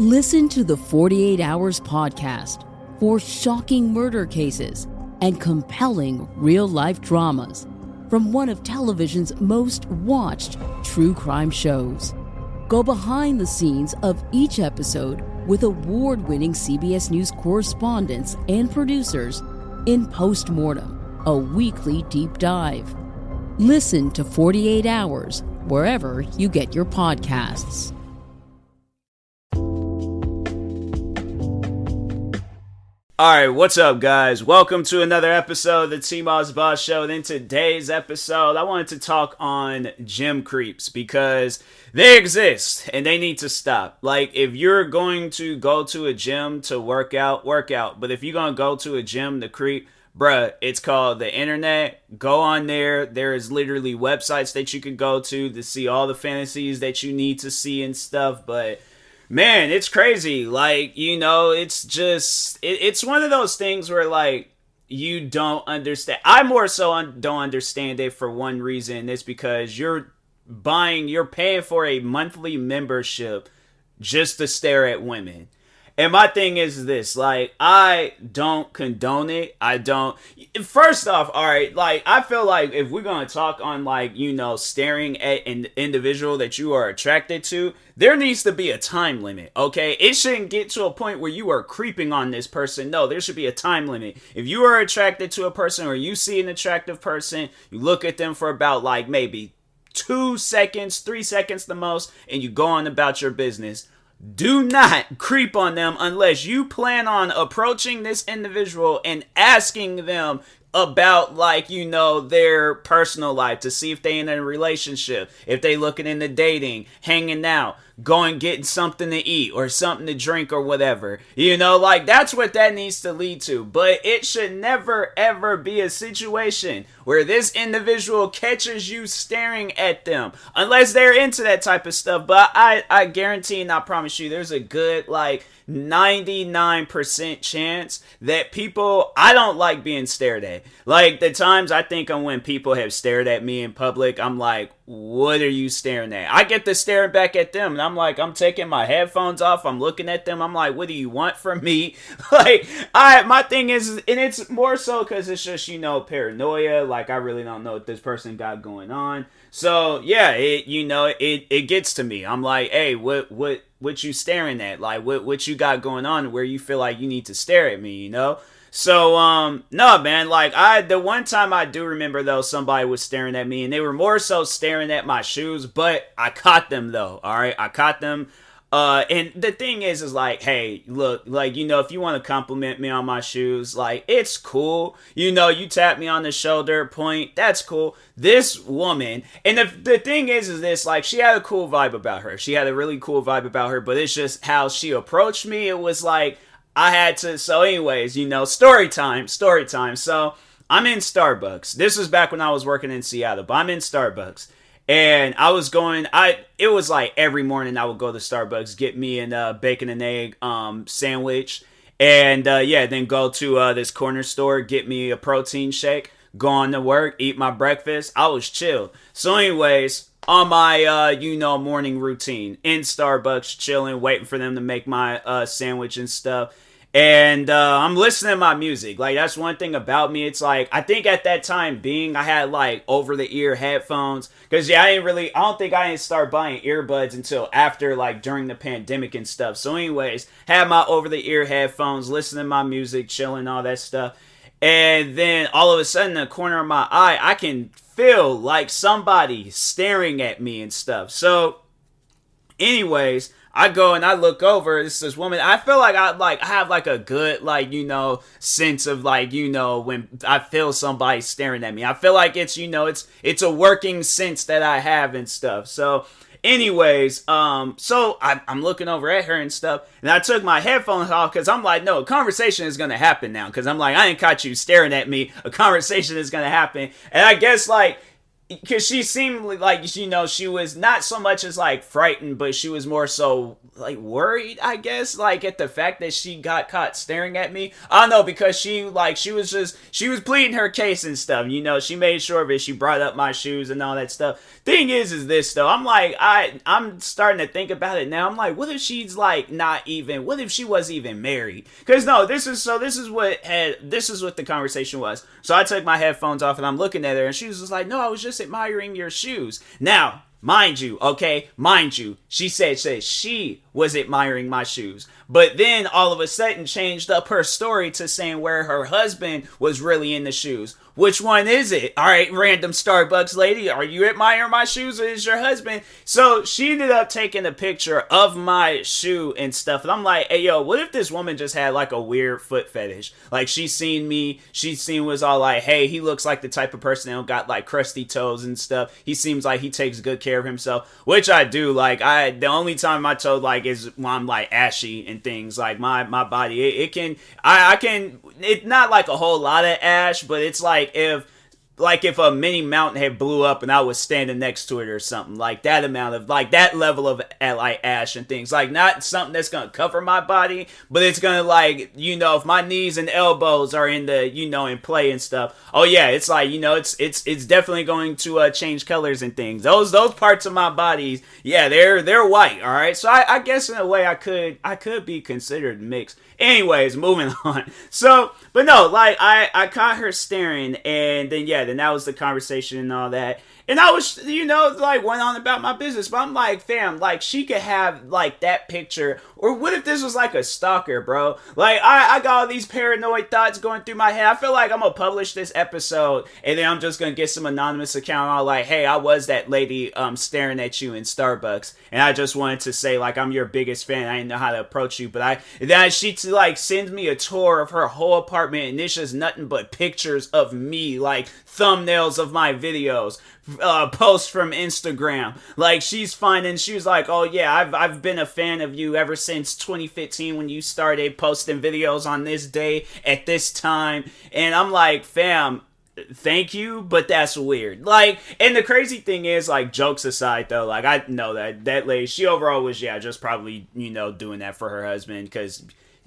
Listen to the 48 Hours podcast for shocking murder cases and compelling real-life dramas from one of television's most watched true crime shows. Go behind the scenes of each episode with award-winning CBS News correspondents and producers in Postmortem, a weekly deep dive. Listen to 48 Hours wherever you get your podcasts. Alright, what's up guys? Welcome to another episode of the TMossBoss Show. And in today's episode, I wanted to talk on gym creeps because they exist and they need to stop. Like, if you're going to go to a gym to work out. But if you're going to go to a gym to creep, bruh, it's called the internet. Go on there. There is literally websites that you can go to see all the fantasies that you need to see and stuff, but man, it's crazy. Like, you know, it's just, it's one of those things where, like, you don't understand. I more so don't understand it for one reason. It's because you're paying for a monthly membership just to stare at women. And my thing is this, like, I don't condone it. I don't. First off, all right, like, I feel like if we're going to talk on, like, you know, staring at an individual that you are attracted to, there needs to be a time limit, okay? It shouldn't get to a point where you are creeping on this person. No, there should be a time limit. If you are attracted to a person or you see an attractive person, you look at them for about, like, maybe 2 seconds, 3 seconds the most, and you go on about your business. Do not creep on them unless you plan on approaching this individual and asking them about, like, you know, their personal life to see if they in a relationship, if they looking into dating, hanging out, going getting something to eat or something to drink or whatever. You know, like, that's what that needs to lead to. But it should never ever be a situation where this individual catches you staring at them unless they're into that type of stuff. But I guarantee and I promise you there's a good, like, 99% chance that I don't like being stared at. Like, the times I think of when people have stared at me in public, I'm like, what are you staring at? I get to staring back at them and I'm like, I'm taking my headphones off, I'm looking at them, I'm like, what do you want from me? Like, my thing is, and it's more so because it's just, you know, paranoia. Like, I really don't know what this person got going on. So yeah, it gets to me. I'm like, hey, what you staring at? Like, what you got going on where you feel like you need to stare at me, you know? So, no, man, like, the one time I do remember, though, somebody was staring at me, and they were more so staring at my shoes, but I caught them, though, alright? I caught them, and the thing is like, hey, look, like, you know, if you want to compliment me on my shoes, like, it's cool, you know, you tap me on the shoulder, point, that's cool. This woman, and the thing is this, like, she had a cool vibe about her, but it's just how she approached me. It was like, I had to, so anyways, you know, story time. So, I'm in Starbucks. This was back when I was working in Seattle, but I'm in Starbucks. And I was it was like every morning I would go to Starbucks, get me a bacon and egg sandwich. And, then go to this corner store, get me a protein shake, go on to work, eat my breakfast. I was chill. So anyways, on my, morning routine in Starbucks, chilling, waiting for them to make my sandwich and stuff. And I'm listening to my music. Like, that's one thing about me. It's like, I think at that time being, I had, like, over-the-ear headphones. Because, yeah, I don't think I didn't start buying earbuds until after, like, during the pandemic and stuff. So, anyways, had my over-the-ear headphones, listening to my music, chilling, all that stuff. And then, all of a sudden, in the corner of my eye, I can feel, like, somebody staring at me and stuff. So, anyways, I go and I look over, it's this woman. I feel like I have like a good, like, you know, sense of, like, you know, when I feel somebody staring at me. I feel like it's, you know, it's a working sense that I have and stuff. So anyways, so I'm looking over at her and stuff, and I took my headphones off because I'm like, no, a conversation is going to happen now. Because I'm like, I ain't caught you staring at me. A conversation is going to happen. And I guess, like, because she seemed like, you know, she was not so much as like frightened, but she was more so like worried, I guess, like at the fact that she got caught staring at me. I don't know, because she was pleading her case and stuff, you know. She made sure of it. She brought up my shoes and all that stuff. Thing is this though, I'm like, I'm starting to think about it now. I'm like, what if she's like not even, what if she wasn't even married? Because no, this is what the conversation was. So I took my headphones off and I'm looking at her, and she was just like, no, I was just admiring your shoes. Now, mind you, she said she was admiring my shoes. But then all of a sudden changed up her story to saying where her husband was really in the shoes. Which one is it? All right, random Starbucks lady, are you admiring my shoes, or is your husband? So she ended up taking a picture of my shoe and stuff. And I'm like, hey, yo, what if this woman just had like a weird foot fetish? Like she was all like, hey, he looks like the type of person that don't got like crusty toes and stuff. He seems like he takes good care of himself, which I do. Like the only time my toe like is when I'm like ashy and things. Like my body, I can, it's not like a whole lot of ash, but it's like if a mini mountain had blew up and I was standing next to it or something, like that amount of, like that level of like ash and things, like not something that's gonna cover my body, but it's gonna, like, you know, if my knees and elbows are in the, you know, in play and stuff, oh yeah, it's like, you know, it's definitely going to change colors and things. Those parts of my body, yeah, they're white. All right, so I guess in a way I could be considered mixed. Anyways, moving on. So, but no, like I caught her staring, and then that was the conversation and all that. And I was, you know, like went on about my business. But I'm like, fam, like she could have like that picture. Or what if this was like a stalker, bro? Like I got all these paranoid thoughts going through my head. I feel like I'm gonna publish this episode and then I'm just gonna get some anonymous account all like, hey, I was that lady staring at you in Starbucks, and I just wanted to say like I'm your biggest fan. I didn't know how to approach you, but then she like sends me a tour of her whole apartment, and it's just nothing but pictures of me, like thumbnails of my videos, posts from Instagram. Like she's finding, she was like, oh yeah, I've been a fan of you ever since 2015 when you started posting videos on this day at this time. And I'm like, fam, thank you, but that's weird. Like, and the crazy thing is, like, jokes aside though, like I know that lady, she overall was, yeah, just probably, you know, doing that for her husband, because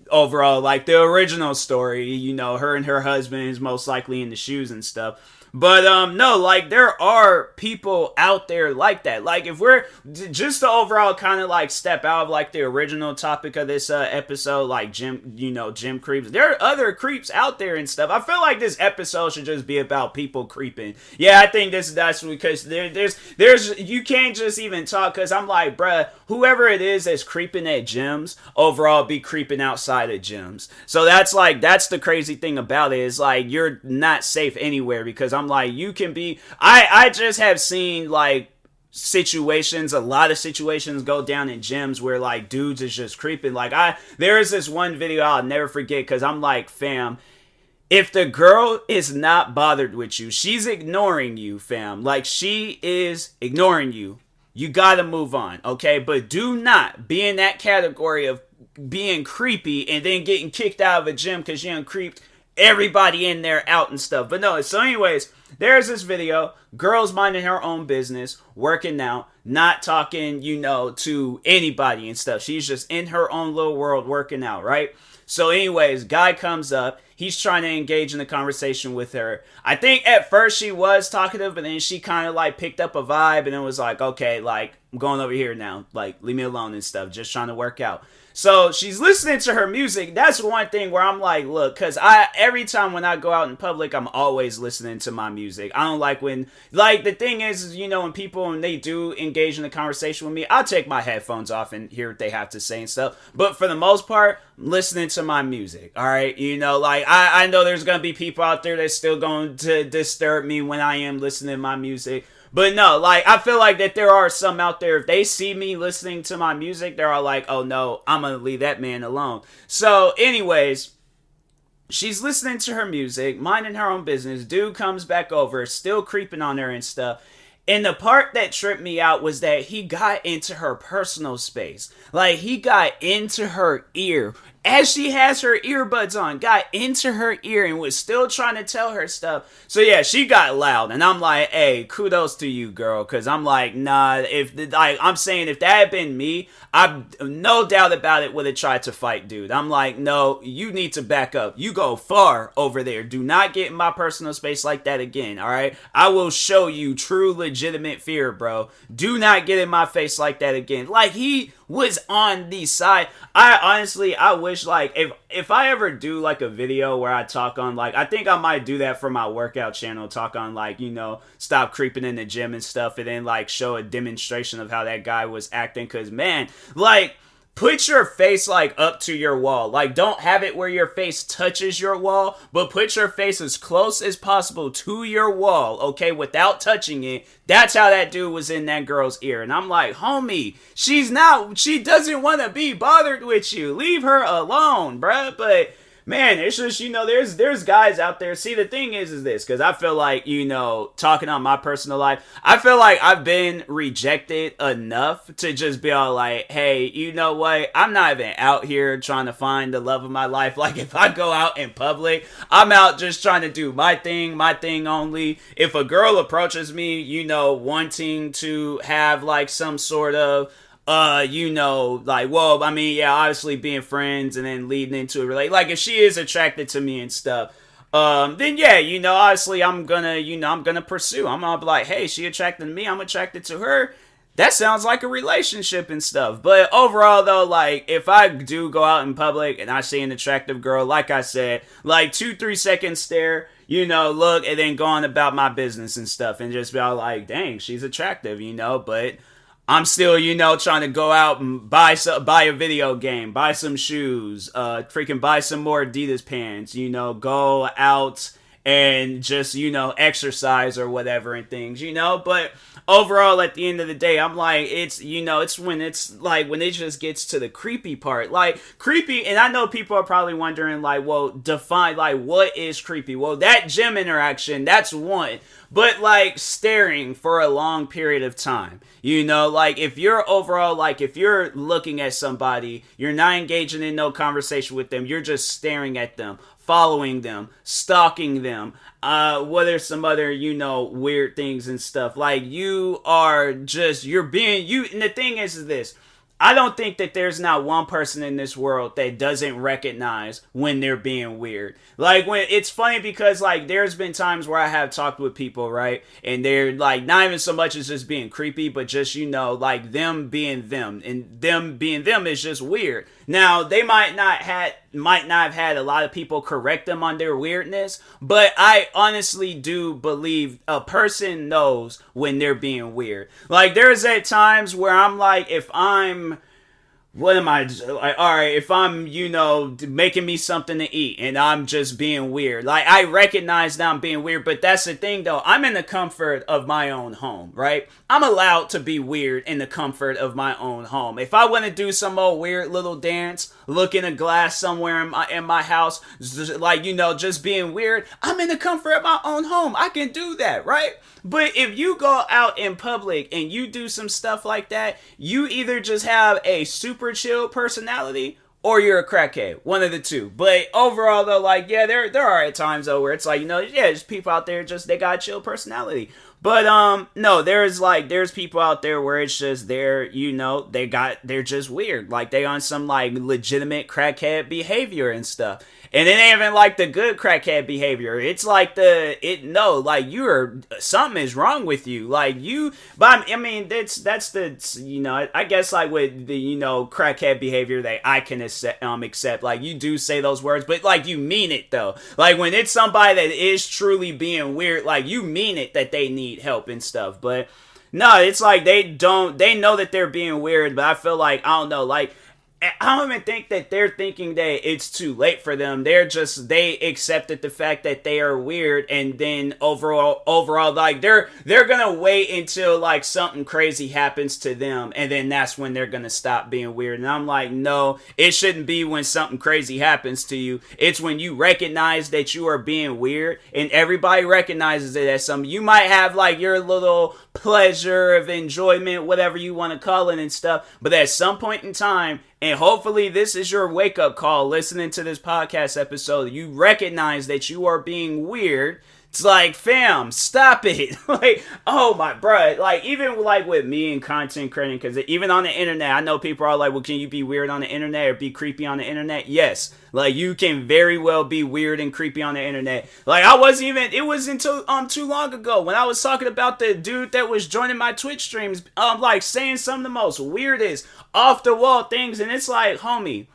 overall, like the original story, you know, her and her husband is most likely in the shoes and stuff. But no, like there are people out there like that. Like if we're just to overall kind of like step out of like the original topic of this episode, like gym creeps. There are other creeps out there and stuff. I feel like this episode should just be about people creeping. Yeah, I think that's because there's you can't just even talk, because I'm like, bruh, whoever it is that's creeping at gyms overall be creeping outside of gyms. So that's the crazy thing about it, is like you're not safe anywhere, because I'm like, you can be, I just have seen like situations, a lot of situations go down in gyms where like dudes is just creeping. Like there is this one video I'll never forget, because I'm like, fam, if the girl is not bothered with you, she's ignoring you, fam. Like she is ignoring you. You gotta move on, okay? But do not be in that category of being creepy and then getting kicked out of a gym because you done creeped everybody in there out and stuff. But no, so anyways, there's this video, girls minding her own business, working out, not talking, you know, to anybody and stuff. She's just in her own little world working out, right? So anyways, guy comes up, he's trying to engage in a conversation with her. I think at first she was talkative, but then she kind of like picked up a vibe and it was like, okay, like I'm going over here now, like leave me alone and stuff, just trying to work out. So she's listening to her music. That's one thing where I'm like, look, because every time when I go out in public, I'm always listening to my music. I don't like when, like, the thing is, you know, when they do engage in a conversation with me, I'll take my headphones off and hear what they have to say and stuff. But for the most part, I'm listening to my music, all right? You know, like, I know there's going to be people out there that's still going to disturb me when I am listening to my music. But no, like, I feel like that there are some out there, if they see me listening to my music, they're all like, oh no, I'm gonna leave that man alone. So anyways, she's listening to her music, minding her own business. Dude comes back over, still creeping on her and stuff. And the part that tripped me out was that he got into her personal space. Like, he got into her ear as she has her earbuds on, got into her ear and was still trying to tell her stuff. So yeah, she got loud, and I'm like, hey, kudos to you, girl, because I'm like, nah, I'm saying if that had been me, I no doubt about it would have tried to fight, dude. I'm like, no, you need to back up. You go far over there. Do not get in my personal space like that again, all right? I will show you true, legitimate fear, bro. Do not get in my face like that again. Like, he was on the side. I wish, like, if I ever do, like, a video where I talk on, like, I think I might do that for my workout channel, talk on, like, you know, stop creeping in the gym and stuff, and then, like, show a demonstration of how that guy was acting, because, man, like, put your face, like, up to your wall. Like, don't have it where your face touches your wall, but put your face as close as possible to your wall, okay, without touching it. That's how that dude was in that girl's ear. And I'm like, homie, she doesn't want to be bothered with you. Leave her alone, bruh. But man, it's just, you know, there's guys out there. See, the thing is this, because I feel like, you know, talking on my personal life, I feel like I've been rejected enough to just be all like, hey, you know what? I'm not even out here trying to find the love of my life. Like, if I go out in public, I'm out just trying to do my thing only. If a girl approaches me, you know, wanting to have like some sort of you know, like, well, I mean, yeah, obviously being friends and then leading into a relationship. Like, if she is attracted to me and stuff, then yeah, you know, obviously I'm gonna pursue. I'm gonna be like, hey, she attracted to me, I'm attracted to her. That sounds like a relationship and stuff. But overall, though, like, if I do go out in public and I see an attractive girl, like I said, like 2-3 seconds stare, you know, look, and then go on about my business and stuff, and just be all like, dang, she's attractive, you know, but I'm still, you know, trying to go out and buy a video game, buy some shoes, freaking buy some more Adidas pants, you know, go out and just, you know, exercise or whatever and things, you know. But overall, at the end of the day, I'm like, it's, you know, it's when it just gets to the creepy part. Like, creepy, and I know people are probably wondering, like, well, define, like, what is creepy? Well, that gym interaction, that's one. But, like, staring for a long period of time, you know, like, if you're overall, like, if you're looking at somebody, you're not engaging in no conversation with them, you're just staring at them, following them, stalking them, what are some other, you know, weird things and stuff, like, and the thing is this, I don't think that there's not one person in this world that doesn't recognize when they're being weird. Like, when it's funny because, like, there's been times where I have talked with people, right? And they're, like, not even so much as just being creepy, but just, you know, like, them being them. And them being them is just weird. Now, they might not have had a lot of people correct them on their weirdness, but I honestly do believe a person knows when they're being weird. Like, there's at times where I'm like, if I'm if I'm, you know, making me something to eat and I'm just being weird, like, I recognize that I'm being weird, but that's the thing, though. I'm in the comfort of my own home, right? I'm allowed to be weird in the comfort of my own home. If I want to do some old weird little dance, look in a glass somewhere in my house, like, you know, just being weird, I'm in the comfort of my own home. I can do that, right? But if you go out in public and you do some stuff like that, you either just have a super chill personality or you're a crackhead. One of the two. But overall, though, like, yeah, there are at times, though, where it's like, you know, yeah, there's people out there just, they got a chill personality. But, no, there's people out there where it's just, they're, you know, they're just weird. Like, they on some, like, legitimate crackhead behavior and stuff. And it ain't even like the good crackhead behavior. It's like something is wrong with you. Like, but I mean, that's the, you know, I guess, like, with the, you know, crackhead behavior that I can accept, like, you do say those words, but, like, you mean it, though. Like, when it's somebody that is truly being weird, like, you mean it that they need help and stuff. But no, it's like they know that they're being weird, but I feel like, I don't know, like, I don't even think that they're thinking that it's too late for them. They accepted the fact that they are weird, and then overall, like, they're gonna wait until, like, something crazy happens to them, and then that's when they're gonna stop being weird. And I'm like, no, it shouldn't be when something crazy happens to you. It's when you recognize that you are being weird, and everybody recognizes it as something. You might have, like, your little pleasure of enjoyment, whatever you want to call it and stuff, but at some point in time, And hopefully this is your wake-up call listening to this podcast episode. You recognize that you are being weird. It's like, fam, stop it. Like, oh my, bruh. Like, even like with me and content creating, because even on the internet, I know people are like, well, can you be weird on the internet or be creepy on the internet? Yes. Like, you can very well be weird and creepy on the internet. Like, I wasn't even, it wasn't until too long ago when I was talking about the dude that was joining my Twitch streams, like saying some of the most weirdest off the wall things. And it's like, homie,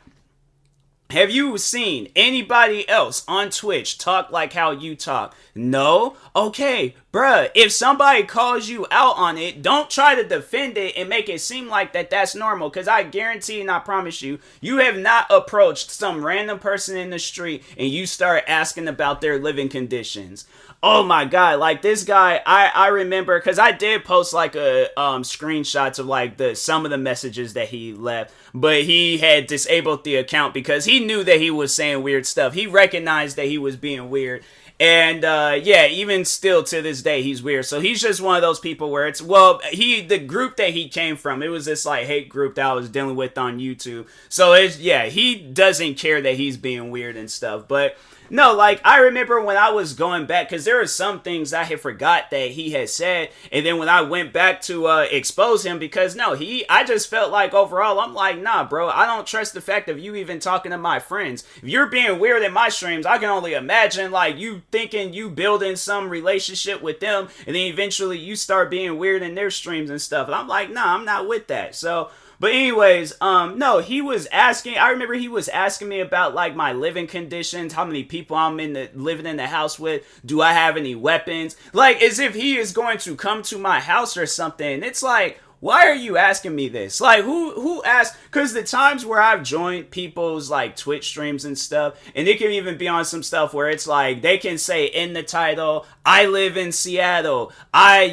have you seen anybody else on Twitch talk like how you talk? No? Okay, bruh, if somebody calls you out on it, don't try to defend it and make it seem like that's normal, because I guarantee and I promise you, you have not approached some random person in the street and you start asking about their living conditions. Oh my god, like this guy, I remember, because I did post like a screenshots of like some of the messages that he left, but he had disabled the account because he knew that he was saying weird stuff. He recognized that he was being weird. And yeah, even still to this day, he's weird. So he's just one of those people where it's, well, the group that he came from, it was this like hate group that I was dealing with on YouTube. So it's, yeah, he doesn't care that he's being weird and stuff. But no, like, I remember when I was going back, because there are some things I had forgot that he had said, and then when I went back to expose him, because no, I just felt like overall, I'm like, nah, bro, I don't trust the fact of you even talking to my friends. If you're being weird in my streams, I can only imagine, like, you thinking you building some relationship with them, and then eventually you start being weird in their streams and stuff, and I'm like, nah, I'm not with that. So, but anyways, no, he was asking, I remember he was asking me about like my living conditions, how many people I'm living in the house with, do I have any weapons? Like, as if he is going to come to my house or something. It's like, why are you asking me this? Like, who asked? Because the times where I've joined people's like Twitch streams and stuff, and it can even be on some stuff where it's like, they can say in the title, I live in Seattle. I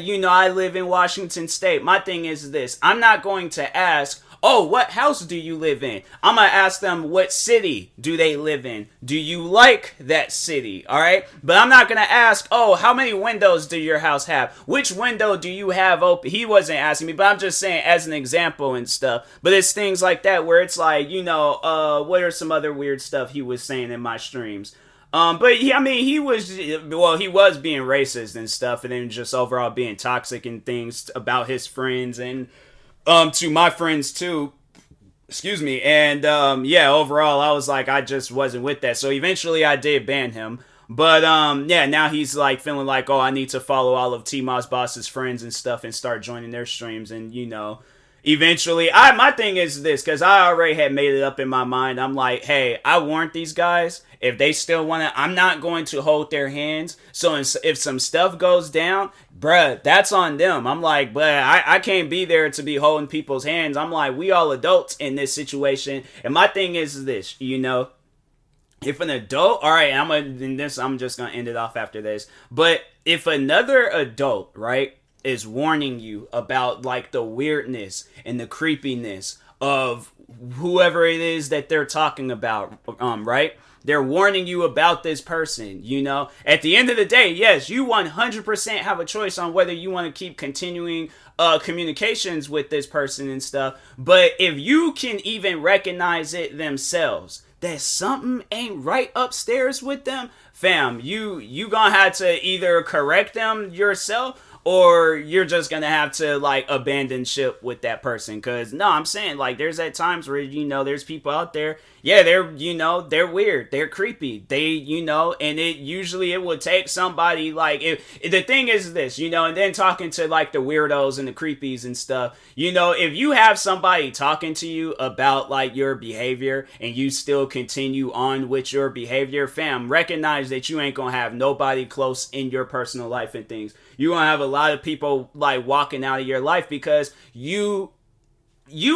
live in Washington State. My thing is this, I'm not going to ask, oh, what house do you live in? I'm going to ask them, what city do they live in? Do you like that city? All right. But I'm not going to ask, oh, how many windows do your house have? Which window do you have open? He wasn't asking me, but I'm just saying as an example and stuff. But it's things like that where it's like, what are some other weird stuff he was saying in my streams? But he was being racist and stuff, and then just overall being toxic and things about his friends and to my friends too, excuse me, and yeah, overall I was like, I just wasn't with that, so eventually I did ban him, but yeah, now he's like feeling like, oh, I need to follow all of TMossBoss's friends and stuff and start joining their streams, and eventually, my thing is this, because I already had made it up in my mind, I'm like, hey, I warned these guys, if they still want to, I'm not going to hold their hands, so if some stuff goes down, bruh, that's on them. I'm like, but I can't be there to be holding people's hands. I'm like, we all adults in this situation, and my thing is this, if an adult, all right, I'm just gonna end it off after this, but if another adult, right, is warning you about like the weirdness and the creepiness of whoever it is that they're talking about, right? They're warning you about this person, At the end of the day, yes, you 100% have a choice on whether you want to keep continuing communications with this person and stuff. But if you can even recognize it themselves, that something ain't right upstairs with them, fam, you gonna have to either correct them yourself, or you're just gonna have to like abandon ship with that person. Because no, I'm saying, like, there's at times where there's people out there, yeah, they're weird, they're creepy, and it would take somebody, like, if the thing is this, and then talking to like the weirdos and the creepies and stuff, if you have somebody talking to you about like your behavior and you still continue on with your behavior, fam, recognize that you ain't gonna have nobody close in your personal life and things. You're gonna have a lot of people like walking out of your life because you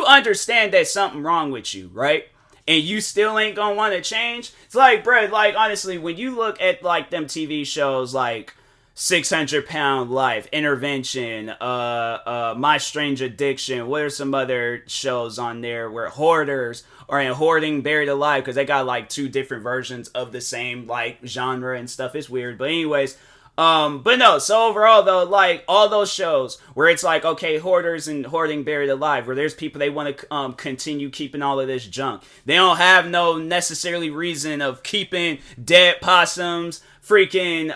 understand that something wrong with you, right? And you still ain't gonna want to change. It's like, bro, like, honestly, when you look at like them TV shows like 600-Pound Life, Intervention, My Strange Addiction, what are some other shows on there where hoarders are in Hoarding Buried Alive, because they got like two different versions of the same like genre and stuff. It's weird, but anyways, But no, so overall though, like all those shows where it's like, okay, hoarders and hoarding buried alive, where there's people they want to continue keeping all of this junk. They don't have no necessarily reason of keeping dead possums, freaking,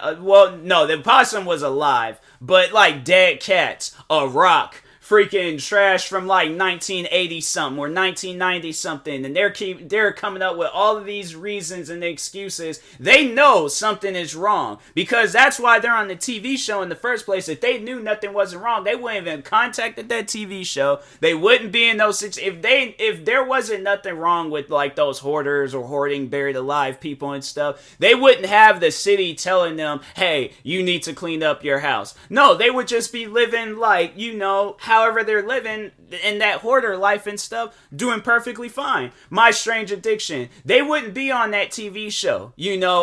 no, the possum was alive, but like dead cats, a rock, freaking trash from like 1980 something or 1990 something, and they're coming up with all of these reasons and excuses. They know something is wrong because that's why they're on the TV show in the first place. If they knew nothing wasn't wrong, they wouldn't even contacted that TV show. They wouldn't be in those if there wasn't nothing wrong with like those hoarders or hoarding buried alive people and stuff. They wouldn't have the city telling them, "Hey, you need to clean up your house." No, they would just be living like, however they're living in that hoarder life and stuff, doing perfectly fine. My Strange Addiction, they wouldn't be on that TV show,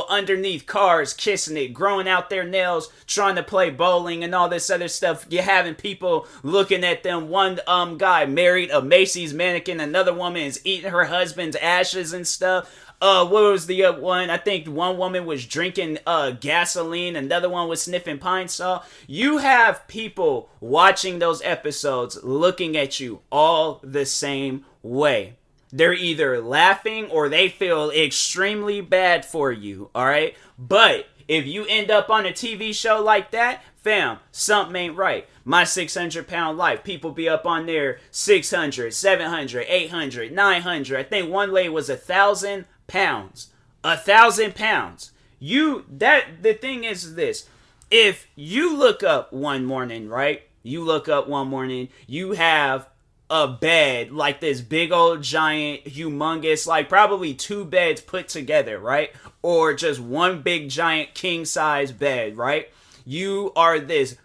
underneath cars, kissing it, growing out their nails, trying to play bowling and all this other stuff. You're having people looking at them. One guy married a Macy's mannequin, another woman is eating her husband's ashes and stuff. What was the one? I think one woman was drinking gasoline, another one was sniffing pine saw. You have people watching those episodes looking at you all the same way. They're either laughing or they feel extremely bad for you, alright? But if you end up on a TV show like that, fam, something ain't right. My 600-pound life. People be up on there 600, 700, 800, 900. I think one lady was 1,000 pounds. 1,000 pounds. The thing is this. If you look up one morning, right? You have a bed, like this big old giant, humongous, like probably 2 beds put together, right? Or just one big giant king-size bed, right? You are this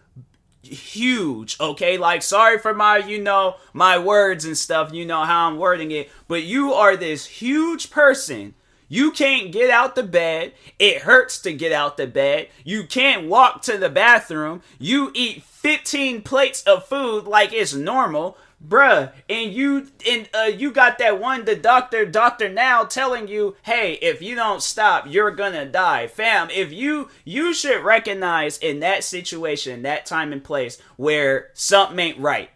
huge, okay? Like, sorry for my, my words and stuff, how I'm wording it, but you are this huge person. You can't get out the bed. It hurts to get out the bed. You can't walk to the bathroom. You eat 15 plates of food like it's normal. Bruh, and you got that one, the doctor now telling you, hey, if you don't stop, you're gonna die. Fam, if you should recognize in that situation, that time and place, where something ain't right.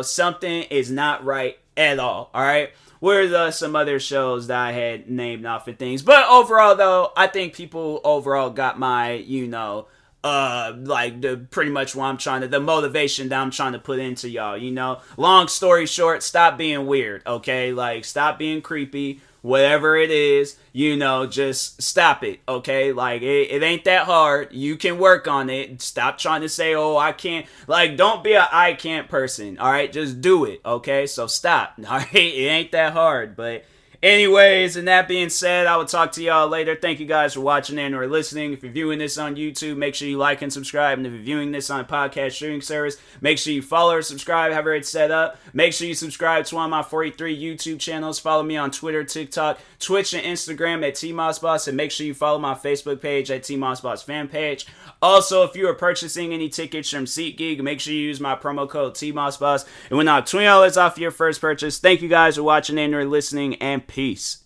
Something is not right at all, alright? What are some other shows that I had named off and things? But overall, though, I think people overall got my, pretty much what the motivation that I'm trying to put into y'all, Long story short, stop being weird, okay? Like, stop being creepy, whatever it is, just stop it, okay? Like, it ain't that hard. You can work on it. Stop trying to say, oh, I can't. Like, don't be a I can't person, all right? Just do it, okay? So stop, all right? It ain't that hard, but anyways, and that being said, I will talk to y'all later. Thank you guys for watching and or listening. If you're viewing this on YouTube, make sure you like and subscribe. And if you're viewing this on a podcast streaming service, make sure you follow or subscribe, however it's set up. Make sure you subscribe to one of my 43 YouTube channels. Follow me on Twitter, TikTok, Twitch, and Instagram at TMossBoss. And make sure you follow my Facebook page at TMossBoss fan page. Also, if you are purchasing any tickets from SeatGeek, make sure you use my promo code TMossBoss. And we'll knock $20 off your first purchase. Thank you guys for watching and or listening, and peace.